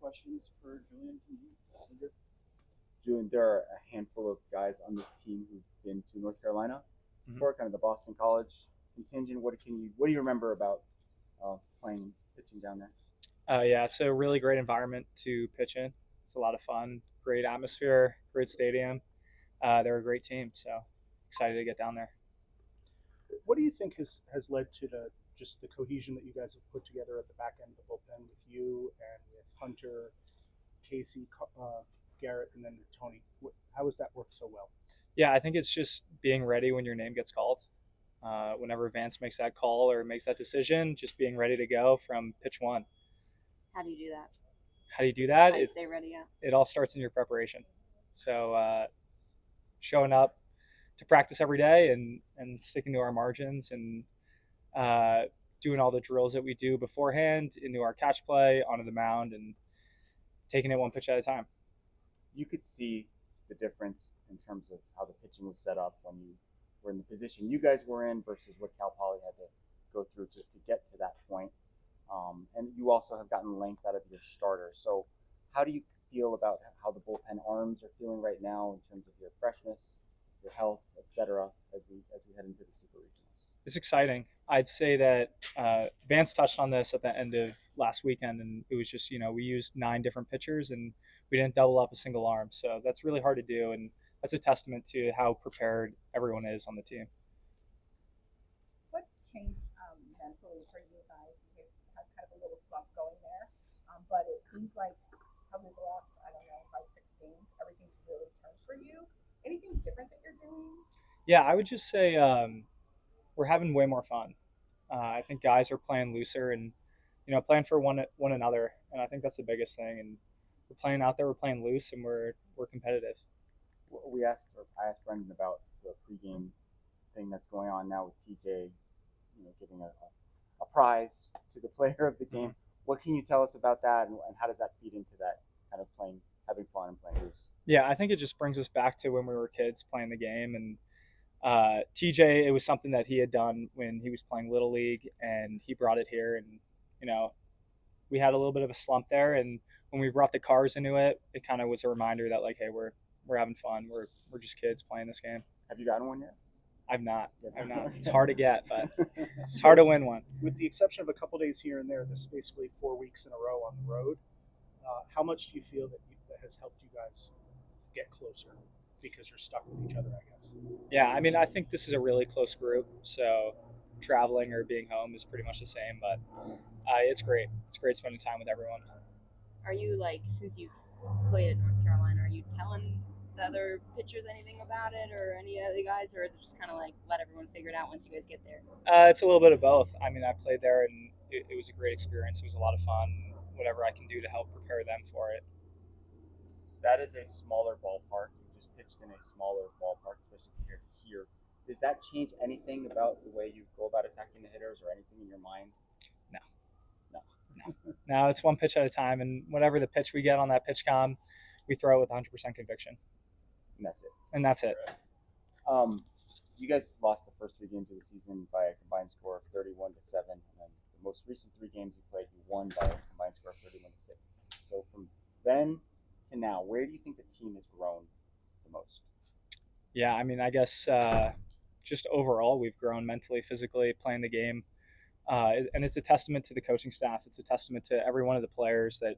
questions for Julian Tonghini. Julian, there are a handful of guys on this team who've been to North Carolina before, kind of the Boston College contingent. What do you remember about playing pitching down there? Yeah, it's a really great environment to pitch in. It's a lot of fun, great atmosphere, great stadium. They're a great team, so excited to get down there. What do you think has led to the just the cohesion that you guys have put together at the back end of the bullpen with you and with Hunter, Casey, Garrett, and then Tony? How has that worked so well? Yeah, I think it's just being ready when your name gets called. Whenever Vance makes that call or makes that decision, just being ready to go from pitch one. How do you do that? How do you do that? How do you stay ready? Yeah. It all starts in your preparation. So showing up to practice every day and sticking to our margins and doing all the drills that we do beforehand into our catch play, onto the mound, and taking it one pitch at a time. You could see the difference in terms of how the pitching was set up when you were in the position you guys were in versus what Cal Poly had to go through just to get to that point. And you also have gotten length out of your starters. So how do you feel about how the bullpen arms are feeling right now in terms of your freshness, your health, etc., as we head into the Super Regionals? It's exciting. I'd say that Vance touched on this at the end of last weekend, and it was just, we used 9 different pitchers, and we didn't double up a single arm. So that's really hard to do, and that's a testament to how prepared everyone is on the team. What's changed mentally for you guys? You guys had kind of a little slump going there, but it seems like probably the last, I don't know, 5-6 games, everything's really turned for you. Anything different that you're doing? Yeah, I would just say we're having way more fun. I think guys are playing looser and playing for one another, and I think that's the biggest thing. And we're playing out there, we're playing loose, and we're competitive. I asked Brendan about the pregame thing that's going on now with TJ, giving a prize to the player of the game. Mm-hmm. What can you tell us about that, and how does that feed into that kind of having fun and playing loose? Yeah, I think it just brings us back to when we were kids playing the game. And TJ, it was something that he had done when he was playing Little League, and he brought it here. And we had a little bit of a slump there, and when we brought the cars into it, it kind of was a reminder that, like, hey, we're having fun. We're just kids playing this game. Have you gotten one yet? I've not. It's hard to get, but it's hard to win one. With the exception of a couple days here and there, this is basically 4 weeks in a row on the road. How much do you feel that has helped you guys get closer because you're stuck with each other, I guess? Yeah, I mean, I think this is a really close group, so traveling or being home is pretty much the same, but it's great. It's great spending time with everyone. Are you, since you've played at North Carolina, are you telling the other pitchers anything about it or any other guys, or is it just kind of let everyone figure it out once you guys get there? It's a little bit of both. I mean, I played there, and it was a great experience. It was a lot of fun. Whatever I can do to help prepare them for it. That is a smaller ballpark. You just pitched in a smaller ballpark, especially compared to here. Does that change anything about the way you go about attacking the hitters or anything in your mind? No, it's one pitch at a time, and whatever the pitch we get on that pitch com, we throw it with 100% conviction. And that's it. You guys lost the first 3 games of the season by a combined score of 31-7, and then the most recent 3 games you played, you won by a combined score of 31-6. So from then to now, where do you think the team has grown the most? Yeah, I mean, I guess just overall, we've grown mentally, physically, playing the game. And it's a testament to the coaching staff. It's a testament to every one of the players that,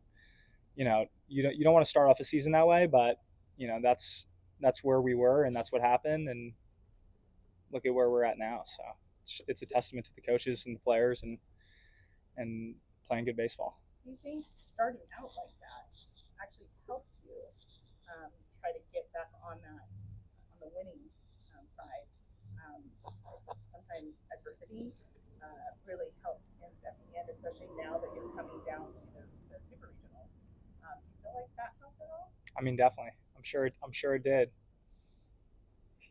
you don't want to start off a season that way, but, that's where we were and that's what happened. And look at where we're at now. So it's a testament to the coaches and the players and playing good baseball. Do you think starting out like that actually helped you try to get back on the winning side? Sometimes adversity really helps at the end, especially now that you're coming down to the Super Regionals. Do you feel like that helped at all? I mean, definitely. I'm sure it did.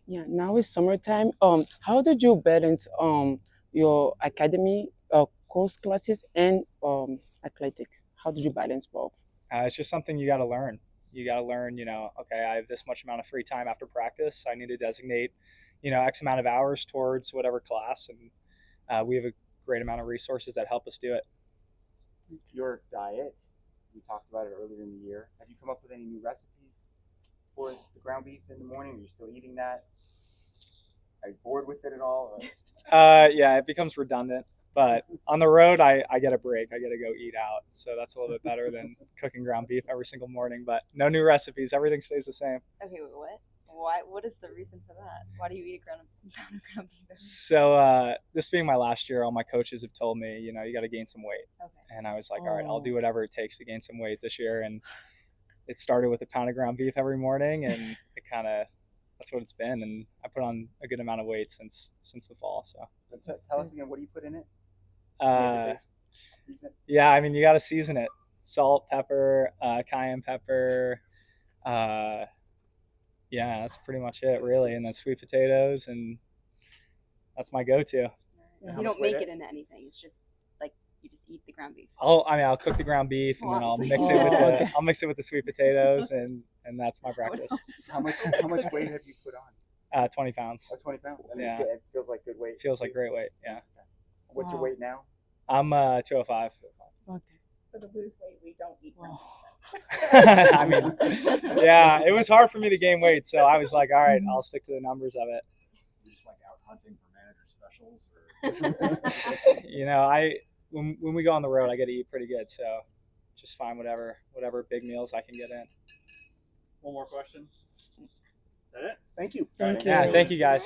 Yeah, now it's summertime. How did you balance your academy course classes and athletics? How did you balance both? It's just something you got to learn. You got to learn, okay, I have this much amount of free time after practice. I need to designate, X amount of hours towards whatever class. And we have a great amount of resources that help us do it. Your diet We talked about it earlier in the year. Have you come up with any new recipes for the ground beef in the morning? Are you still eating that? Are you bored with it at all? Or? Yeah, it becomes redundant. But on the road, I get a break. I get to go eat out. So that's a little bit better than cooking ground beef every single morning. But no new recipes. Everything stays the same. Okay, wait, what? Why? What is the reason for that? Why do you eat ground beef? So this being my last year, all my coaches have told me, you got to gain some weight. Okay. And I was like, all right, I'll do whatever it takes to gain some weight this year. And it started with a pound of ground beef every morning, and it kind of that's what it's been. And I put on a good amount of weight since the fall. So Tell us again, what do you put in it? Decent. Yeah, I mean, you got to season it: salt, pepper, cayenne pepper. Yeah, that's pretty much it, really. And then sweet potatoes, and that's my go-to. And You don't make it into anything. It's just like you just eat the ground beef. I'll cook the ground beef, and then I'll mix it with I'll mix it with the sweet potatoes, and that's my breakfast. How much weight have you put on? 20 pounds. Oh, 20 pounds. And Yeah. it feels like good weight. Feels like great weight. Yeah. What's your weight now? I'm 205. Okay. So to lose weight, we don't eat ground I mean, yeah, it was hard for me to gain weight, so I was like, all right, I'll stick to the numbers of it. You're just like out hunting for manager specials, or I when we go on the road, I get to eat pretty good, so just find whatever big meals I can get in. one more question. Is that it? Thank you. Thank you. Yeah, thank you guys.